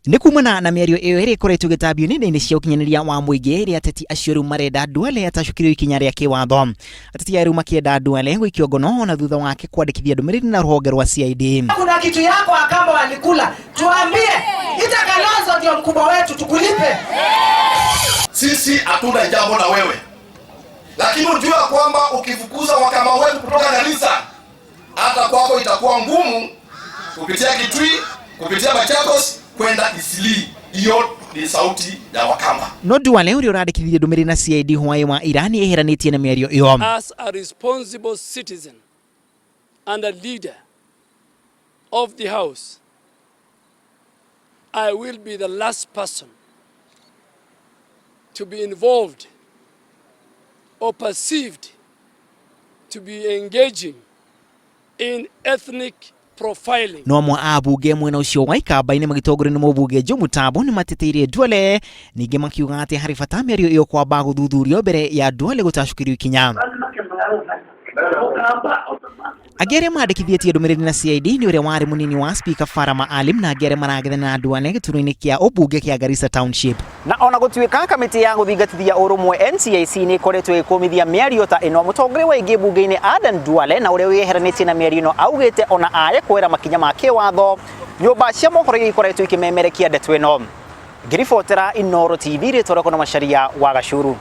Nĩ kumana na miario iyo ĩrĩa ĩkoretwo ĩgĩtambio nenda-inĩ cia ũkinyanĩria wa mũingĩ ĩrĩa ateti acio rĩu marenda Duale atacukirio ikinya rĩa kĩwatho. Ateti aya rĩu makĩenda Duale guikio ngono na thutha wake kwandĩkithia ndũmĩrĩri na rũhonge rwa CID. Kuna kitu yako Akamba walikula, tuambie, Kalonzo ndio mkubwa wetu tukulipe. Sisi hatuna jambo na wewe, lakini ujua kwamba ukifukuza wakama wetu kutoka kanisa, hata kwako itakuwa ngumu kupitia Kitui, kupitia Machakos kwenda Isili. Hiyo ni sauti ya Wakamba. No Duale ũrĩa ũrandĩkithia ndũmĩrĩri na CID hwaĩ wa irani eyeheranitie na miario iyo. As a responsible citizen and a leader of the house, I will be the last person to be involved or perceived to be engaging in ethnic profiling. No amwe a bunge mwena ũcio wa Ikamba-ini magĩtongorio nĩ mũbunge Joe Mutambo nĩ mateithirie Duale, ningĩ makiuga atĩ harĩ bata mĩario iyo kwamba gũthuthurio mbere ya Duale gũtacukirio ikinya. Angĩ arĩa mandĩkithĩtie ndũmĩrĩri na CID nĩ ũrĩa warĩ mũnini wa Speaker Farama Alim na angĩ arĩa maragethana na Duale gĩturwa-inĩ kĩa ũmbunge kĩa Garissa Township. Na ona gũtuĩka kamĩtĩ ya gũthingatithia ũrũmwe NCIC nĩ ĩkoretwo ĩkũmithia mĩario ta ĩno, mũtongoria wa aingĩ bunge-ini Aden Duale na ũrĩa wĩyeheranĩtie na mĩario ĩno augĩte ona aye kwera makinya ma kĩwatho, nyũmba cia mohoro ikoretwo ikĩmemerekia ndeto ĩno. Ngĩribotera Inooro TV rĩtwa rĩakwa na Macharia wa Gacuru.